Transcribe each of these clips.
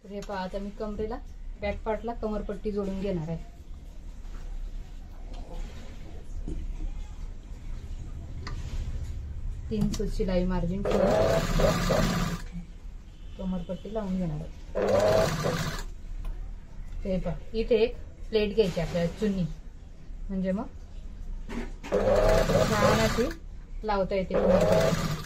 तर हे पहा, आता मी कमरेला बॅक पार्टला कमरपट्टी जोडून घेणार आहे. तीन सूत शिलाई मार्जिन कमरपट्टी लावून घेणार आहे. हे पहा, इथे एक प्लेट घ्यायची आपल्याला चुन्नी, म्हणजे मग छान अशी लावता येते कमरपट्टी.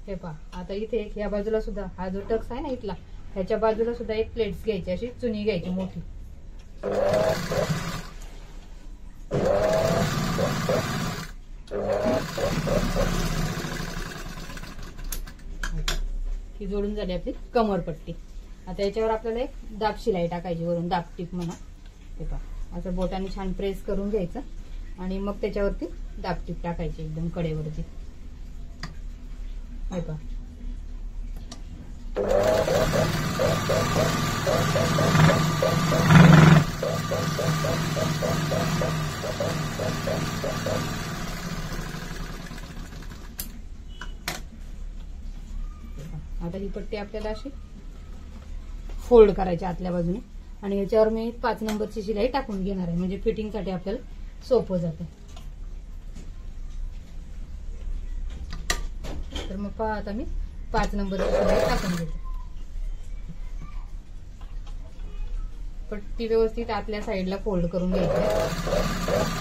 हे पहा, आता इथे या बाजूला सुद्धा हा जो टक्स आहे ना इथला, ह्याच्या बाजूला सुद्धा एक प्लेट्स घ्यायची, अशी चुनी घ्यायची मोठी. ही जोडून झाली आपली कमरपट्टी. आता याच्यावर आपल्याला एक दाब शिलाई टाकायची वरून, दाब टीप म्हणा. हे पहा, असं बोटाने छान प्रेस करून घ्यायचं आणि मग त्याच्यावरती दाब टीप टाकायची एकदम कडेवरती. हे पहा, आता ही पट्टी आपल्याला अशी फोल्ड करायची आतल्या बाजूने आणि याच्यावर मी 5 नंबरची शिलाई टाकून घेणार आहे, म्हणजे फिटिंग साठी आपल्याला सोपं जातं. तर मग पहा, आता मी 5 नंबरची शिलाई टाकून घेते. पट्टी व्यवस्थित आतल्या साईडला फोल्ड करून घ्यायची.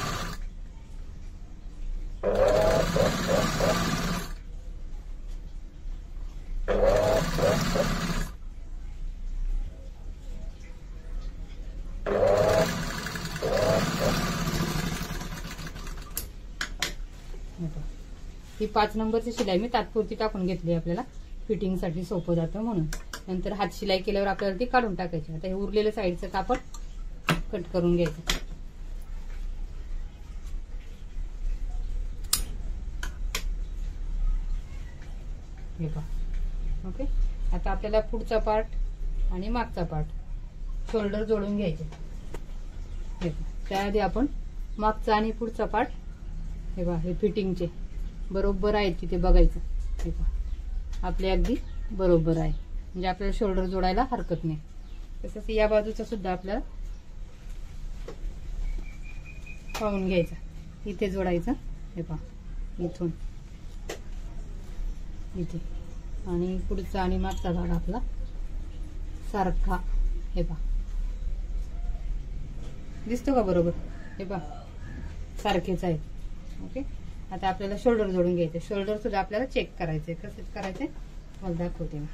ही 5 नंबरची शिलाई मी तात्पुरती टाकून घेतली, आपल्याला फिटिंग साठी सोपं जातं म्हणून. नंतर हात शिलाई केल्यावर आपल्याला ती काढून टाकायची. आता हे उरलेलं साईडचं कापड कट करून घ्यायचं. हे पहा, ओके. आता आपल्याला पुढचा पार्ट आणि मागचा पार्ट शोल्डर जोडून घ्यायचे. हे त्याआधी आपण मागचा आणि पुढचा पार्ट, हे पहा, हे फिटिंगचे बरोबर आहेत की ते बघायचं. हे पहा, आपले अगदी बरोबर आहे, म्हणजे आपल्याला शोल्डर जोडायला हरकत नाही. तसंच या बाजूचा सुद्धा आपल्याला पाहून घ्यायचा, इथे जोडायचं. हे पहा, इथून इथे, आणि पुढचा आणि मागचा भाग आपला सारखा. हे पहा, दिसतो का बरोबर? हे पहा, सारखेच आहे. ओके. आता आपल्याला शोल्डर जोडून घ्यायचे. शोल्डर सुद्धा आपल्याला चेक करायचे. कसे करायचे मला दाखवते मी.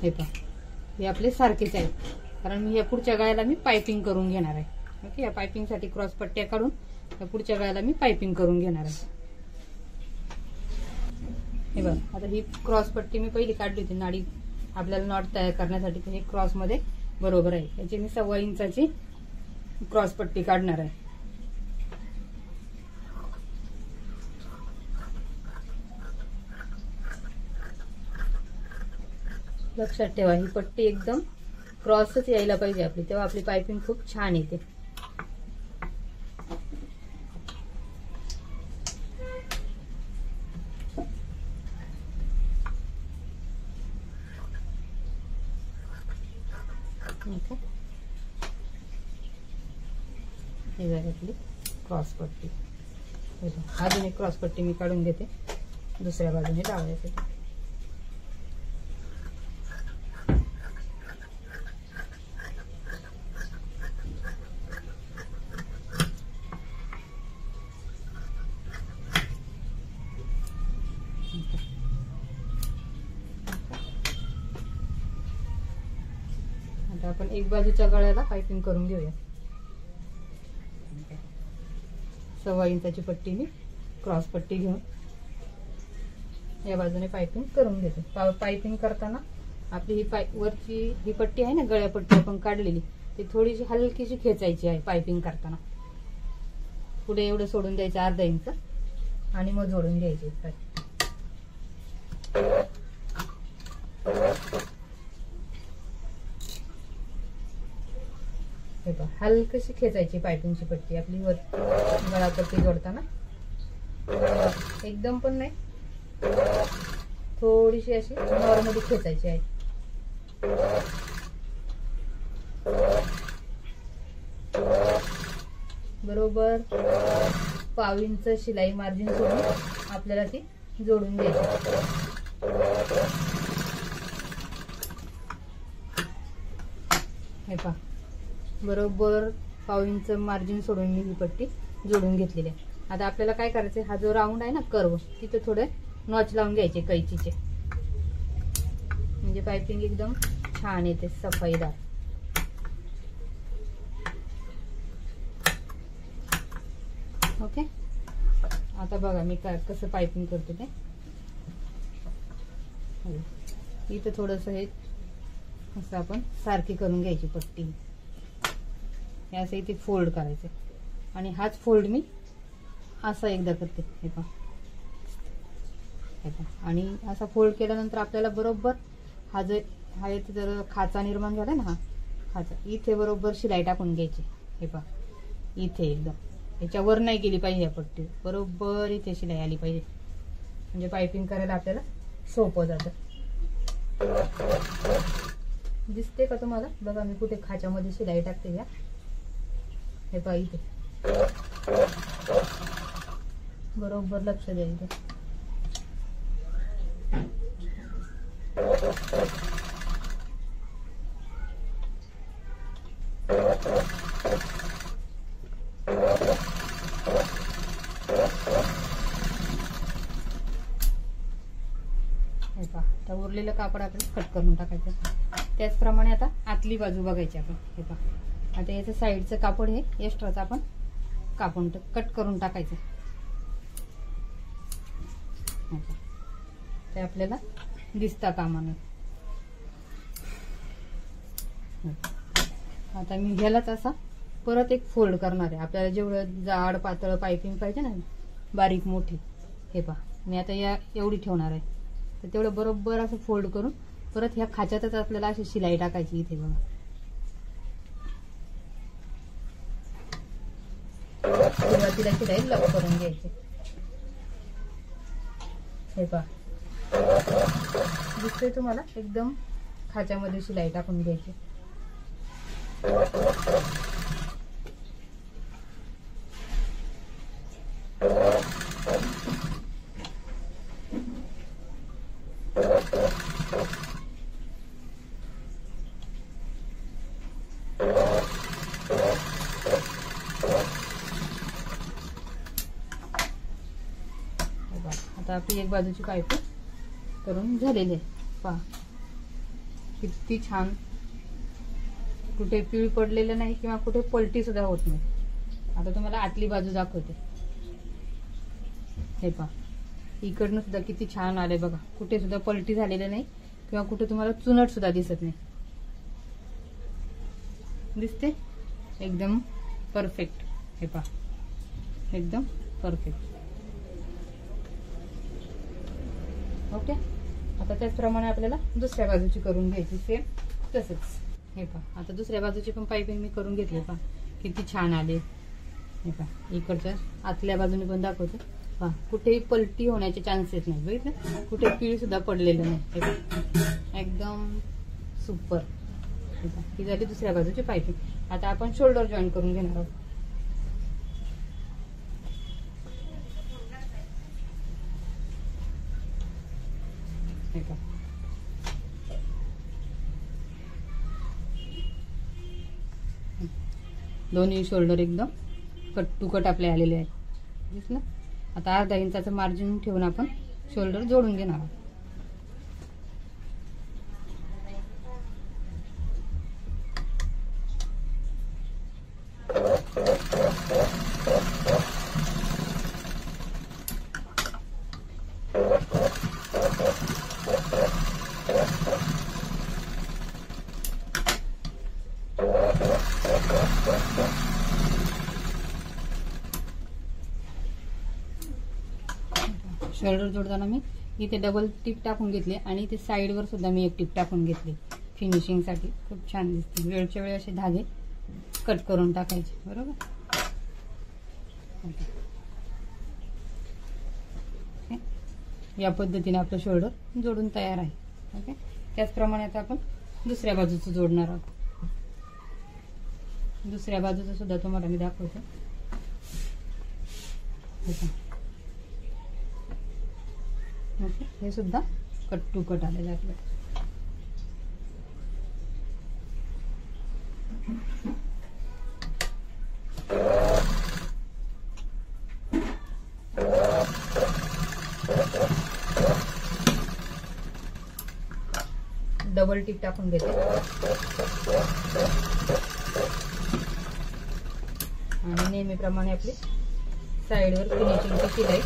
हे पहा, हे आपले सारखेच आहेत, कारण मी या पुढच्या गळ्याला मी पायपिंग करून घेणार आहे. ओके. या पायपिंग साठी क्रॉस पट्ट्या काढून या पुढच्या गळ्याला मी पायपिंग करून घेणार आहे. हे बघ, आता ही क्रॉस पट्टी मी पहिली काढली होती नाडी आपल्याला नॉट तयार करण्यासाठी. तर हे क्रॉस मध्ये बरोबर आहे. याची मी 1.25 इंचाची क्रॉस पट्टी काढणार आहे. लक्षात ठेवा, ही पट्टी एकदम क्रॉसच यायला पाहिजे आपली, तेव्हा आपली पायपिंग खूप छान येते. हे झाली आपली क्रॉस पट्टी. अजून एक क्रॉस पट्टी मी काढून घेते दुसऱ्या बाजूने लावायसाठी. आता आपण एक बाजूच्या गळ्याला पायपिंग करून घेऊया. 1.25 इंचाची पट्टी मी क्रॉस पट्टी घेऊन या बाजूने पायपिंग करून घेते. पायपिंग करताना आपली ही वरची ही पट्टी आहे ना, गळ्या पट्टी आपण काढलेली, ती थोडीशी हलकीशी खेचायची आहे पायपिंग करताना. पुढे एवढं सोडून द्यायचं 1/2 इंच आणि मग जोडून घ्यायची. हे पहा, हलकशी खेचायची पायपिंगची पट्टी आपली वर गळापट्टी जोडताना, एकदम पण नाही, थोडीशी अशी नॉर्मली खेचायची आहे. बरोबर 1/2 इंच शिलाई मार्जिन सोडून आपल्याला ती जोडून घ्यायची. हे पहा, बरोबर 1/2 इंच मार्जिन सोडून मी ही पट्टी जोडून घेतलेली आहे. आता आपल्याला काय करायचं, हा जो राऊंड आहे ना कर्व, तिथे थोडे नॉच लावून घ्यायचे कैचीचे, म्हणजे पायपिंग एकदम छान येते, सफाईदार. ओके, आता बघा मी कसं पायपिंग करते ते. इथं थोडस हे असं आपण सारखी करून घ्यायची पट्टी, हे असं इथे फोल्ड करायचं आणि हाच फोल्ड मी असा एकदा करते. हे पहा, आणि असा फोल्ड केल्यानंतर आपल्याला बरोबर हा इथे जर खाचा निर्माण झाला ना, हा खाचा इथे बरोबर शिलाई टाकून घ्यायची. हे पहा, इथे एकदम याच्यावर नाही गेली पाहिजे या पट्टी, बरोबर इथे शिलाई आली पाहिजे, म्हणजे पायपिंग करायला आपल्याला सोपं जातं. दिसते का तुम्हाला? बघा मी कुठे खाच्यामध्ये शिलाई टाकते या. हे पहा, इथे बरोबर लक्ष द्यायचं. हे पहा, आता उरलेलं कापड आपण कट करून टाकायचं. त्याचप्रमाणे आता आतली बाजू बघायची आपण. हे पहा, आता याचं साईडचं कापड हे एक्स्ट्राचं आपण कापून कट करून टाकायचं. ते आपल्याला दिसता कामा नये. आता मी ह्यालाच असा परत एक फोल्ड करणार आहे. आपल्याला जेवढं जाड पातळ पायपिंग पाहिजे ना, बारीक मोठी, हे पहा मी आता या एवढी ठेवणार आहे, तर तेवढं बरोबर असं फोल्ड करून परत ह्या खाच्यातच आपल्याला अशी शिलाई टाकायची. इथे बघा, सुरुवातीला शिलाई लॉक करून घ्यायची. हे पहा, दिसतोय तुम्हाला? एकदम खाच्यामध्ये शिलाई टाकून घ्यायची. आता आपली एक बाजूची पायपिंग करून झालेली आहे. पहा किती छान, कुठे पिळ पडलेलं नाही किंवा कुठे पलटी सुद्धा होत नाही. आता तुम्हाला आतली बाजू दाखवते. हे पहा, इकडनं सुद्धा किती छान आले बघा, कुठे सुद्धा पलटी झालेलं नाही किंवा कुठे तुम्हाला चुनट सुद्धा दिसत नाही. दिसते? एकदम परफेक्ट. हे पहा, एकदम परफेक्ट. ओके, आता त्याचप्रमाणे आपल्याला दुसऱ्या बाजूची करून घ्यायची सेम तसंच. हे पहा, आता दुसऱ्या बाजूची पण पायपिंग मी करून घेतली. पहा किती छान आले. हे पहा, इकडच्या आतल्या बाजूने पण दाखवते. पहा, कुठेही पलटी होण्याचे चान्सेस नाही, बघितलं? कुठे पीळ सुद्धा पडलेलं नाही. हे पहा, एकदम सुपर. हे पहा, ही झाली दुसऱ्या बाजूची पायपिंग. आता आपण शोल्डर जॉईन करून घेणार आहोत. हे पहा, दोन्ही शोल्डर एकदम कट टू कट आपले आलेले आहेत. दिसलं? आता अर्धा इंचाचं मार्जिन ठेवून आपण शोल्डर जोडून घेणार आहोत. शोल्डर जोडताना मी इथे डबल टिप टाकून घेतले आणि इथे साईडवर सुद्धा मी एक टिप टाकून घेतली फिनिशिंगसाठी. खूप छान दिसते. वेळच्या वेळ असे धागे कट करून टाकायचे. बरोबर. या पद्धतीने आपलं शोल्डर जोडून तयार आहे. ओके. त्याचप्रमाणे आता आपण दुसऱ्या बाजूचं जोडणार आहोत. दुसऱ्या बाजूचं सुद्धा तुम्हाला मी दाखवते. ओके. हे सुद्धा कट टू कट आलेलं आहे. डबल टिप टाकून घेते आणि नेहमीप्रमाणे आपली साईडवर फिनिशिंगची शिलाई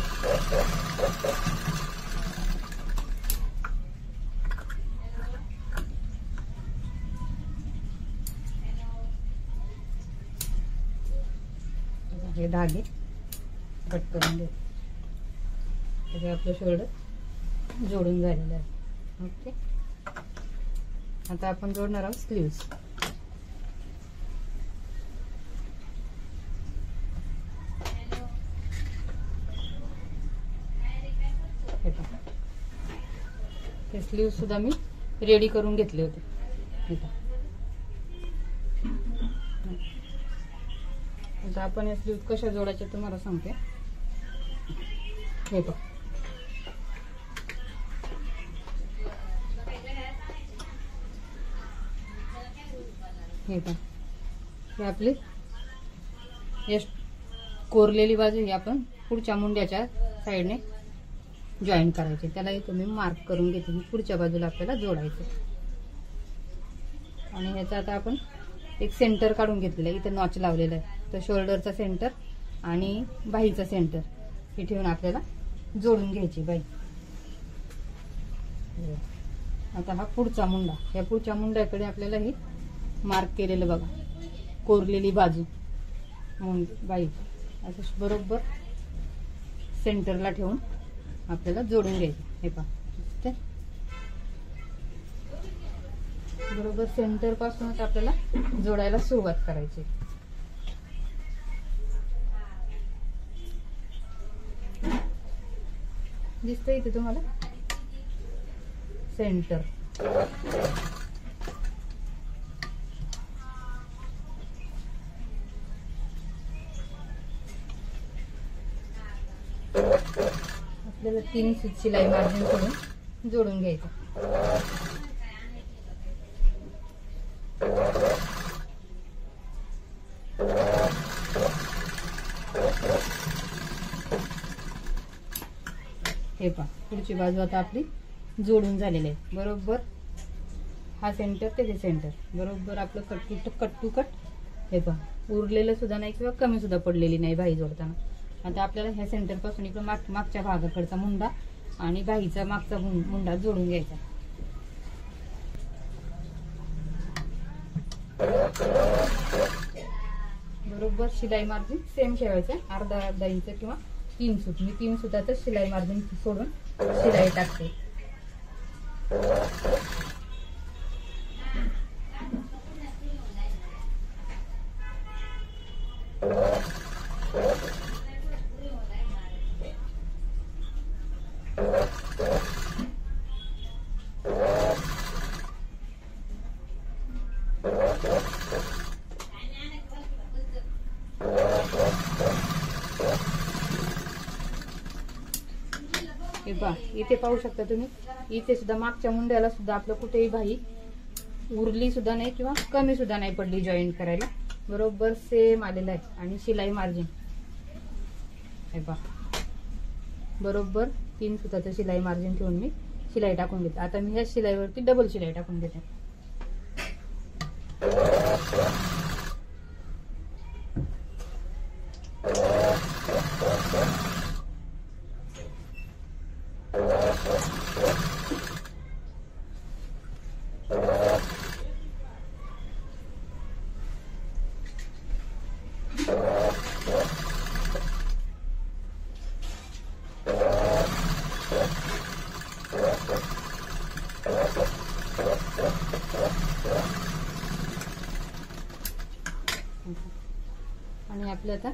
हे धागे कट करून घेते. म्हणजे आपलं शोल्डर जोडून झालेलं आहे. ओके. आता आपण जोडणार आहोत स्लीव्स. हे स्लीव्स सुद्धा मी रेडी करून घेतले होते. आता आपण हे स्लीव्स कशा जोडायचे तुम्हाला सांगते. हे पहा. हे पहा. हे आपली कोरलेली बाजू ही आपण पुढच्या मुंड्याच्या साईडने जॉईन करायचे. त्यालाही तुम्ही मार्क करून घेते. पुढच्या बाजूला आपल्याला जोडायचं. आणि ह्याचा आता आपण एक सेंटर काढून घेतलेला आहे. इथे नॉच लावलेला आहे. तर शोल्डरचा सेंटर आणि बाहीचा सेंटर हे ठेवून आपल्याला जोडून घ्यायची बाही. आता हा पुढचा मुंडा. या पुढच्या मुंड्याकडे आपल्याला ही मार्क केलेलं बघा कोरलेली बाजू बाई असं बरोबर सेंटरला ठेवून आपल्याला जोडून घ्यायचं. हे पहा. बरोबर सेंटर पासूनच आपल्याला जोडायला सुरुवात करायची. दिसतंय इथे तुम्हाला सेंटर. आपल्याला 3 शिलाई मार्जिन करून जोडून घ्यायचं. हे पहा. पुढची बाजू आता आपली जोडून झालेली आहे. बरोबर हा सेंटर ते हे सेंटर बरोबर आपलं कट टू कट. हे पहा. उरलेलं सुद्धा नाही किंवा कमी सुद्धा पडलेली नाही बाही जोडताना. आता आपल्याला ह्या सेंटर पासून इकडे मागच्या भागाकडचा मुंडा आणि बाहीचा मागचा मुंडा जोडून घ्यायचा. बरोबर शिलाई मार्जिन सेम ठेवायचं. अर्धा इंच किंवा 3 सूत. मी 3 सुताचं शिलाई मार्जिन सोडून शिलाई टाकते. इथे पाहू शकता तुम्ही. इथे सुद्धा मागच्या मुंड्याला सुद्धा आपलं कुठेही बाही उरली सुद्धा नाही किंवा कमी सुद्धा नाही पडली जॉईन करायला. बरोबर सेम आलेला आहे. आणि शिलाई मार्जिन हे पहा. बरोबर 3 सुताचं शिलाई मार्जिन ठेवून मी शिलाई टाकून घेते. आता मी ह्या शिलाईवरती डबल शिलाई टाकून घेते. आणि आपलं आता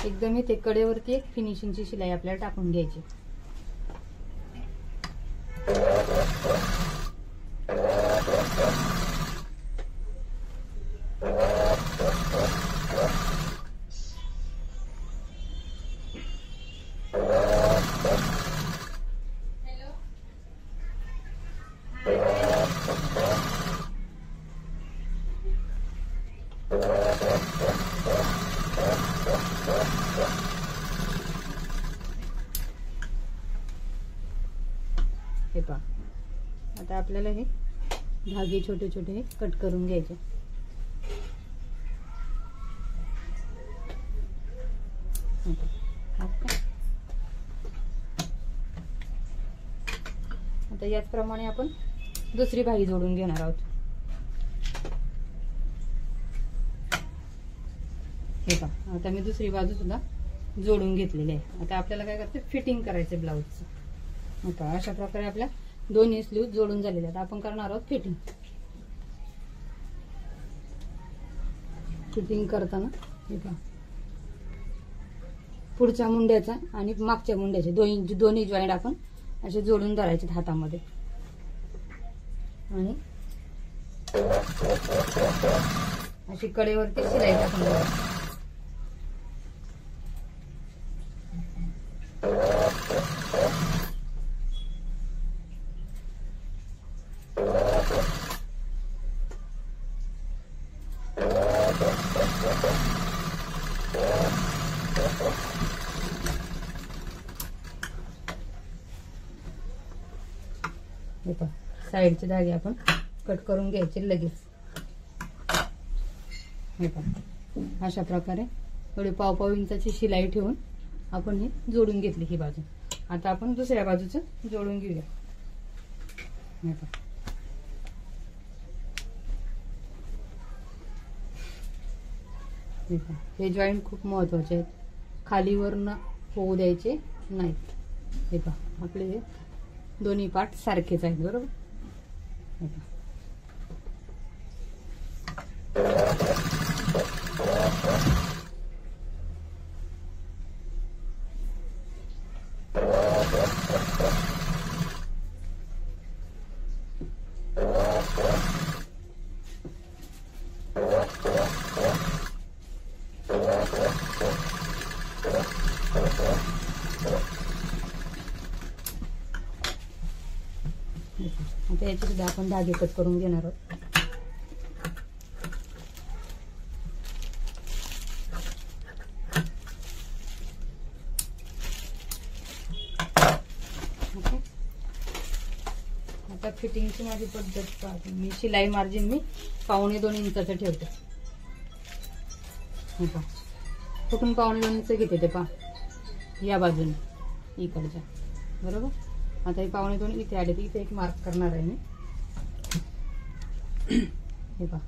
एकदम इथे कडेवरती एक फिनिशिंगची शिलाई आपल्याला टाकून घ्यायची. हे पहा, आता आपल्याला हे धागे छोटे छोटे कट करून घ्यायचे. आता याचप्रमाणे आपण दुसरी बाही जोडून घेणार आहोत. हे पहा, आता मी दुसरी बाजू सुद्धा जोडून घेतलेली आहे. आता आपल्याला काय करायचं, फिटिंग करायचं ब्लाऊजचं. आता अशा प्रकारे आपल्या दोन्ही स्लीव जोडून झालेले आहेत. आपण करणार आहोत फिटिंग. फिटिंग करताना हे पहा, पुढच्या मुंड्याचा आणि मागच्या मुंड्याचे दोन्ही जॉईंट आपण असे जोडून धरायचे हातामध्ये आणि अशी कडेवरती शिलाई टाकून द्यायची. हे पहा, साईडचे धागे आपण कट करून घ्यायचे लगेच. हे पहा, अशा प्रकारे थोडी पाव इंचाची शिलाई ठेवून आपण हे जोडून घेतली ही बाजू. आता आपण दुसऱ्या बाजूचं जोडून घेऊया. हे पहा, हे जॉईंट खूप महत्वाचे आहेत, खालीवरनं होऊ द्यायचे नाहीत. हे पहा, आपले हे दोन्ही पार्ट सारखेच आहेत, बरोबर. हे पहा, आता याचे सुद्धा आपण धागे कट करून घेणार आहोत. आता फिटिंगची माझी पद्धत पाहते मी. शिलाई मार्जिन मी 1.25 इंचाचं ठेवते. हे पहा, कुठून 1.25 इंच घेते ते पहा, या बाजूने इकडच्या, बरोबर. आता हे 1.25 इथे आले, तर इथे एक मार्क करणार आहे मी. हे पहा,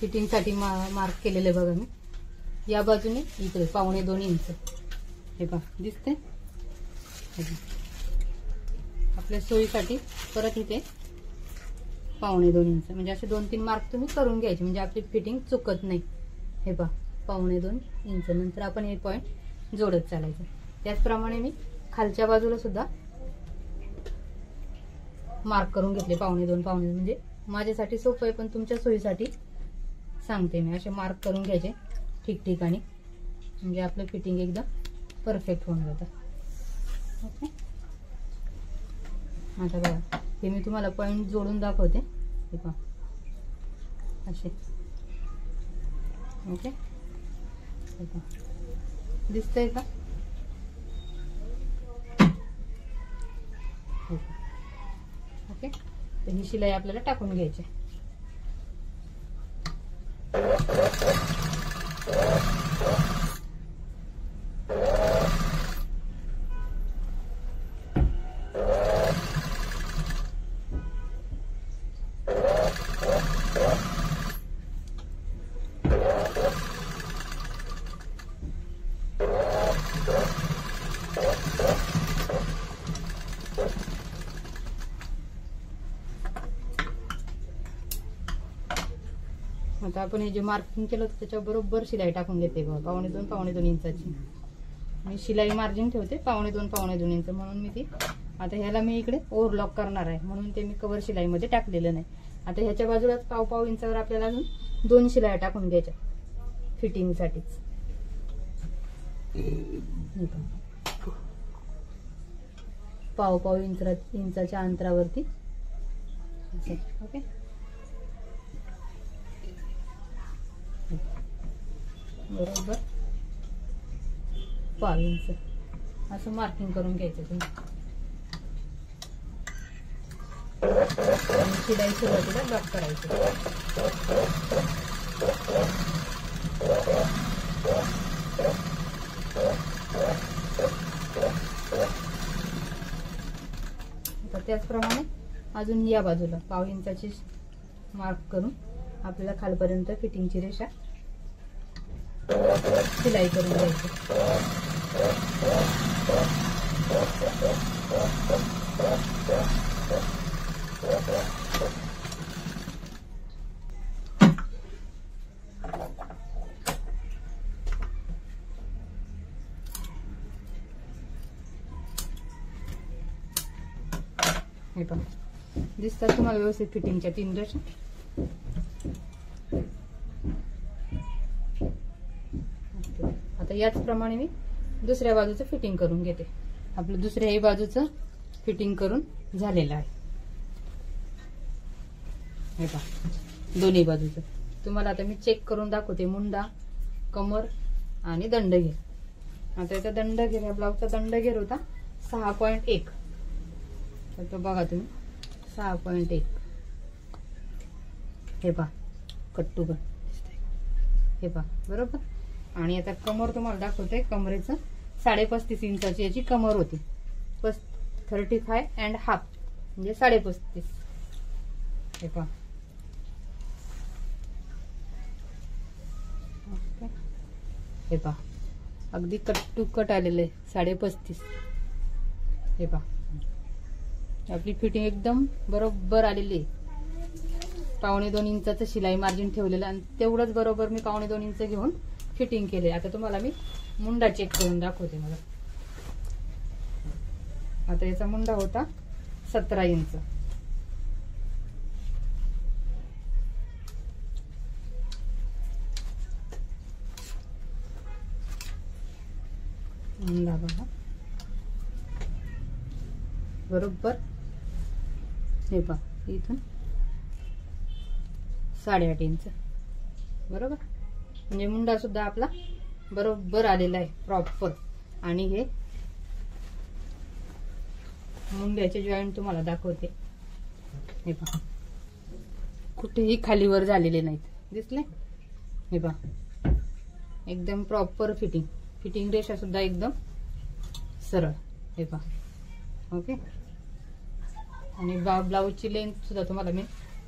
फिटिंगसाठी मार्क केलेले बघा मी. या बाजूने इकडे 1.25 इंच. हे पहा, दिसते. आपल्या सोयीसाठी परत इथे 1.25 इंच, म्हणजे असे 2-3 मार्क तुम्ही करून घ्यायचे, म्हणजे आपली फिटिंग चुकत नाही. हे पहा, 1.25 इंच. नंतर आपण हे पॉइंट जोडत चालायचं. त्याचप्रमाणे मी खालच्या बाजूला सुद्धा मार्क करून घेतले 1.25, म्हणजे माझ्यासाठी सोपं आहे, पण तुमच्या सोयीसाठी सांगते मी. असे मार्क करून घ्यायचे ठिकठिकाणी, म्हणजे आपलं फिटिंग एकदम परफेक्ट होऊन जातं. ओके, आता बघा, हे मी तुम्हाला पॉइंट जोडून दाखवते. हे पहा, असे. ओके, दिसतंय का? ओके, तर ही शिलाई आपल्याला टाकून घ्यायची. आता आपण हे जे मार्किंग केलं होतं त्याच्या बरोबर शिलाई टाकून घेते बघा, 2.5 इंचाची. मी शिलाई मार्जिन ठेवते 2.5 इंच, म्हणून मी ती आता ह्याला मी इकडे ओव्हरलॉक करणार आहे, म्हणून ते मी कव्हर शिलाईमध्ये टाकलेलं नाही. आता ह्याच्या बाजूलाच 1.5 इंचावर आपल्याला अजून 2 शिलाई टाकून घ्यायच्या फिटिंगसाठीच. 1.5 इंचाच्या अंतरावरती. ओके, बरोबर 1.5 इंच असं मार्किंग करून घ्यायचं तुम्ही. आणि शिलाई सुरुवातीला लॉक करायची. आता त्याचप्रमाणे अजून या बाजूला 1.5 इंचाची मार्क करून आपल्याला खालपर्यंत फिटिंगची रेषा शिलाई करून घ्यायची. हे पण दिसतात तुम्हाला व्यवस्थित फिटिंगच्या 3 रेषा. आता याचप्रमाणे मी दुसऱ्या बाजूचं फिटिंग करून घेते. आपलं दुसऱ्याही बाजूचं फिटिंग करून झालेलं आहे. हे पहा दोन्ही बाजूचं. तुम्हाला आता मी चेक करून दाखवते. मुंडा, कमर आणि दंडघेर. आता याचा दंडघेर, या ब्लाऊजचा दंडघेर होता 6.1. तर तो बघा तुम्ही 6.1. हे पहा कट टू कट, हे पहा बरोबर. आणि आता कमर तुम्हाला दाखवते. कमरेचं 35.5 इंचाची याची कमर होती. 35.5 म्हणजे 35.5. हे पहा, हे पहा अगदी कट टू कट आलेलं आहे 35.5. हे पहा आपली फिटिंग एकदम बरोबर आलेली आहे. 1.5 इंचाचं शिलाई मार्जिन ठेवलेलं आणि तेवढंच बरोबर मी 1.5 इंच घेऊन फिटिंग केले. आता तुम्हाला मी मुंडा चेक करून दाखवते. मला आता याचा मुंडा होता 17 इंच. मुंडा बघा बरोबर. हे पहा इथून 8.5 इंच बरोबर. म्हणजे मुंडा सुद्धा आपला बरोबर आलेला आहे प्रॉपर. आणि हे मुंड्याचे जॉईंट तुम्हाला दाखवते. हे पहा कुठेही खालीवर झालेले नाहीत, दिसले. हे पहा एकदम प्रॉपर फिटिंग. फिटिंग रेषा सुद्धा एकदम सरळ. हे पहा ओके. आणि ब्लाऊजची लेंथ सुद्धा तुम्हाला मी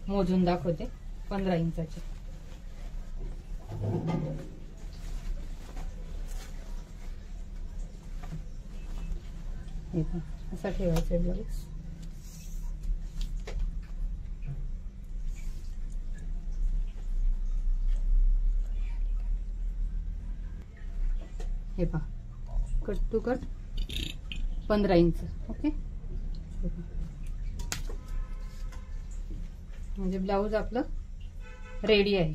मोजून दाखवते 15 इंचाची. असा ठेवायचा ब्लाऊज. हे पहा cut to cut 15 inch. Okay. म्हणजे ब्लाऊज आपलं रेडी आहे.